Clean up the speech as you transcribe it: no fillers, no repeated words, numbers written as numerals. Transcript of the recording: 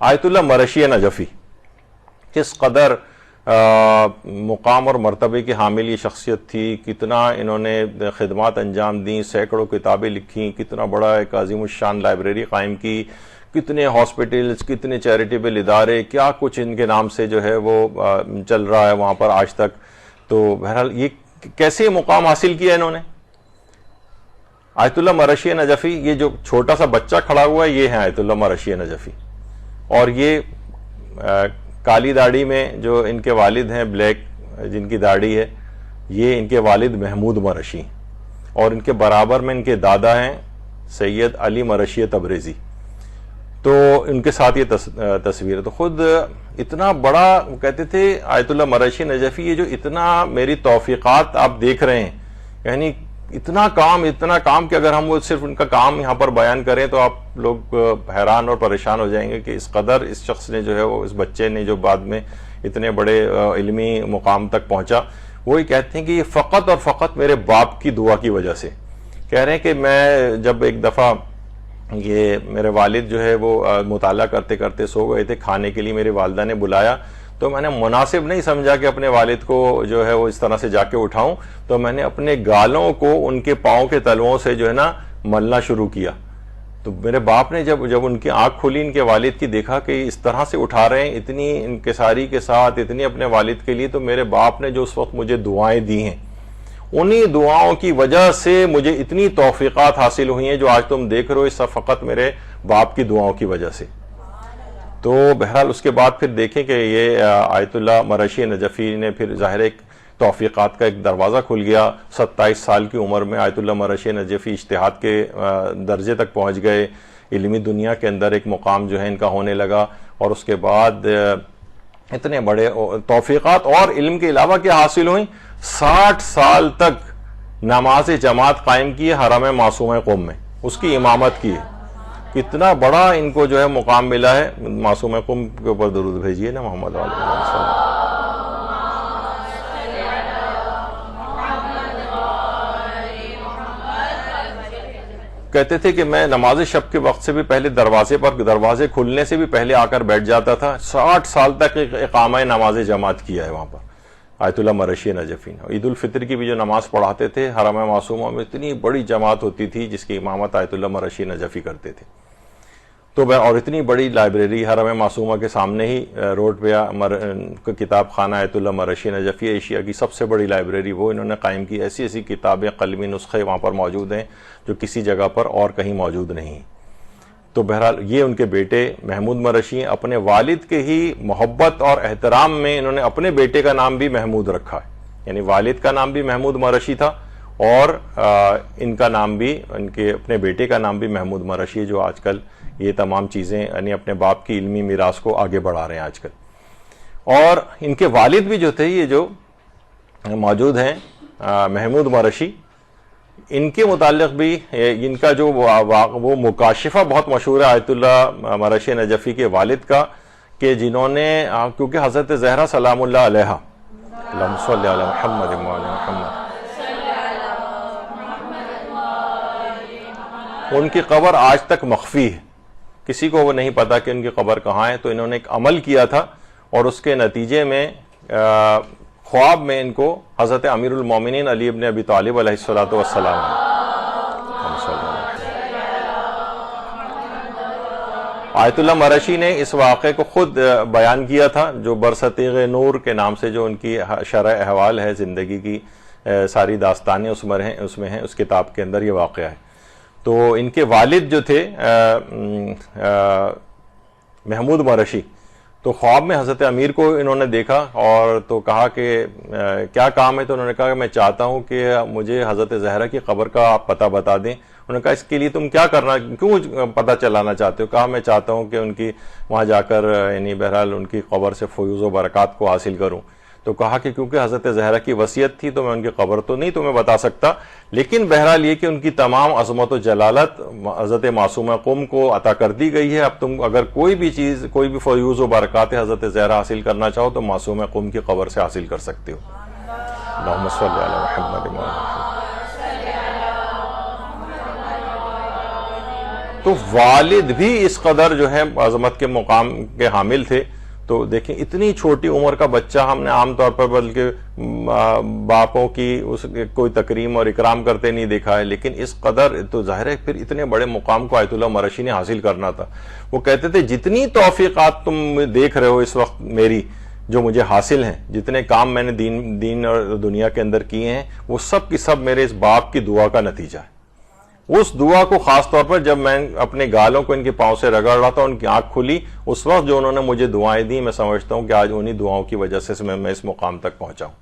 آیت اللہ مرشی نجفی کس قدر مقام اور مرتبے کی حامل یہ شخصیت تھی، کتنا انہوں نے خدمات انجام دیں، سینکڑوں کتابیں لکھیں، کتنا بڑا ایک عظیم الشان لائبریری قائم کی، کتنے ہاسپٹلز، کتنے چیریٹیبل ادارے، کیا کچھ ان کے نام سے جو ہے وہ چل رہا ہے وہاں پر آج تک. تو بہرحال یہ کیسے مقام حاصل کیا انہوں نے؟ آیت اللہ مرشی نجفی، یہ جو چھوٹا سا بچہ کھڑا ہوا ہے یہ ہے آیت اللہ مرشی نجفی، اور یہ کالی داڑھی میں جو ان کے والد ہیں، بلیک جن کی داڑھی ہے، یہ ان کے والد محمود مرشی، اور ان کے برابر میں ان کے دادا ہیں سید علی مرشی تبریزی. تو ان کے ساتھ یہ تصویر ہے. تو خود اتنا بڑا کہتے تھے آیت اللہ مرشی نجفی، یہ جو اتنا میری توفیقات آپ دیکھ رہے ہیں، یعنی اتنا کام کہ اگر ہم وہ صرف ان کا کام یہاں پر بیان کریں تو آپ لوگ حیران اور پریشان ہو جائیں گے کہ اس قدر اس شخص نے جو ہے وہ، اس بچے نے جو بعد میں اتنے بڑے علمی مقام تک پہنچا. وہی کہتے ہیں کہ یہ فقط اور فقط میرے باپ کی دعا کی وجہ سے. کہہ رہے ہیں کہ میں جب ایک دفعہ یہ میرے والد جو ہے وہ مطالعہ کرتے کرتے سو گئے تھے، کھانے کے لیے میری والدہ نے بلایا، تو میں نے مناسب نہیں سمجھا کہ اپنے والد کو جو ہے وہ اس طرح سے جا کے اٹھاؤں، تو میں نے اپنے گالوں کو ان کے پاؤں کے تلوؤں سے جو ہے نا ملنا شروع کیا. تو میرے باپ نے جب ان کی آنکھ کھلی ان کے والد کی، دیکھا کہ اس طرح سے اٹھا رہے ہیں اتنی انکساری کے ساتھ، اتنی اپنے والد کے لیے، تو میرے باپ نے جو اس وقت مجھے دعائیں دی ہیں، انہی دعاؤں کی وجہ سے مجھے اتنی توفیقات حاصل ہوئی ہیں جو آج تم دیکھ رہے ہو، اس فقط میرے باپ کی دعاؤں کی وجہ سے. تو بہرحال اس کے بعد پھر دیکھیں کہ یہ آیت اللہ مرشی نجفی نے پھر ظاہر ایک توفیقات کا ایک دروازہ کھل گیا. 27 سال کی عمر میں آیت اللہ مرشی نجفی اجتہاد کے درجے تک پہنچ گئے، علمی دنیا کے اندر ایک مقام جو ہے ان کا ہونے لگا. اور اس کے بعد اتنے بڑے توفیقات اور علم کے علاوہ کیا حاصل ہوئیں، 60 سال تک نماز جماعت قائم کی ہے حرم معصومہ قم میں، اس کی امامت کی ہے. کتنا بڑا ان کو جو ہے مقام ملا ہے. معصومہ قم کے اوپر درود بھیجیے نا محمد علیہ وسلم. کہتے تھے کہ میں نماز شب کے وقت سے بھی پہلے دروازے کھلنے سے بھی پہلے آ کر بیٹھ جاتا تھا. 60 سال تک اقامہ نماز جماعت کیا ہے وہاں پر آیت اللہ مرشی نجفی نے. عید الفطر کی بھی جو نماز پڑھاتے تھے حرم معصومہ میں، اتنی بڑی جماعت ہوتی تھی جس کی امامت آیت اللہ مرشی نجفی کرتے تھے. تو اور اتنی بڑی لائبریری حرم معصومہ کے سامنے ہی روڈ پہ کتاب خانہ آیت اللہ مرشی نجفی، ایشیا کی سب سے بڑی لائبریری وہ انہوں نے قائم کی. ایسی کتابیں، قلمی نسخے وہاں پر موجود ہیں جو کسی جگہ پر اور کہیں موجود نہیں. تو بہرحال یہ ان کے بیٹے محمود مرشی اپنے والد کے ہی محبت اور احترام میں انہوں نے اپنے بیٹے کا نام بھی محمود رکھا ہے. یعنی والد کا نام بھی محمود مرشی تھا اور ان کا نام بھی، ان کے اپنے بیٹے کا نام بھی محمود مرشی، جو آج کل یہ تمام چیزیں یعنی اپنے باپ کی علمی میراث کو آگے بڑھا رہے ہیں آج کل. اور ان کے والد بھی جو تھے، یہ جو موجود ہیں محمود مرشی، ان کے متعلق بھی ان کا جو وہ مکاشفہ بہت مشہور ہے آیت اللہ مرشی نجفی کے والد کا، کہ جنہوں نے، کیونکہ حضرت زہرا سلام اللہ علیہا، اللہم صلی علی محمد وعلی محمد، ان کی قبر آج تک مخفی ہے، کسی کو وہ نہیں پتا کہ ان کی قبر کہاں ہے. تو انہوں نے ایک عمل کیا تھا اور اس کے نتیجے میں خواب میں ان کو حضرت امیر المومنین علی ابن ابی طالب علیہ الصلوۃ والسلام آیت اللہ مرشی نے اس واقعے کو خود بیان کیا تھا، جو برصغیر نور کے نام سے جو ان کی شرح احوال ہے زندگی کی، ساری داستانیں اس میں ہیں، اس کتاب کے اندر یہ واقعہ ہے. تو ان کے والد جو تھے محمود مرشی، تو خواب میں حضرت امیر کو انہوں نے دیکھا اور تو کہا کہ کیا کام ہے؟ تو انہوں نے کہا کہ میں چاہتا ہوں کہ مجھے حضرت زہرا کی قبر کا آپ پتہ بتا دیں. انہوں نے کہا اس کے لیے تم کیا کرنا، کیوں پتہ چلانا چاہتے ہو؟ کہا میں چاہتا ہوں کہ ان کی وہاں جا کر یعنی بہرحال ان کی قبر سے فیوز و برکات کو حاصل کروں. تو کہا کہ کیونکہ حضرت زہرا کی وصیت تھی تو میں ان کی قبر تو نہیں تمہیں بتا سکتا، لیکن بہرحال یہ کہ ان کی تمام عظمت و جلالت حضرت معصومہ قم کو عطا کر دی گئی ہے. اب تم اگر کوئی بھی چیز، کوئی بھی فیوز و برکات حضرت زہرا حاصل کرنا چاہو تو معصومہ قم کی قبر سے حاصل کر سکتے ہو. اللہم صلی علی محمد. تو والد بھی اس قدر جو ہے عظمت کے مقام کے حامل تھے. تو دیکھیں اتنی چھوٹی عمر کا بچہ ہم نے عام طور پر بلکہ باپوں کی اس کوئی تکریم اور اکرام کرتے نہیں دیکھا ہے، لیکن اس قدر تو ظاہر ہے پھر اتنے بڑے مقام کو آیت اللہ مرشی نے حاصل کرنا تھا. وہ کہتے تھے جتنی توفیقات تم دیکھ رہے ہو اس وقت میری جو مجھے حاصل ہیں، جتنے کام میں نے دین اور دنیا کے اندر کیے ہیں، وہ سب کی سب میرے اس باپ کی دعا کا نتیجہ ہے. اس دعا کو خاص طور پر جب میں اپنے گالوں کو ان کے پاؤں سے رگڑ رہا تھا، ان کی آنکھ کھلی، اس وقت جو انہوں نے مجھے دعائیں دی، میں سمجھتا ہوں کہ آج انہی دعاؤں کی وجہ سے میں اس مقام تک پہنچا ہوں.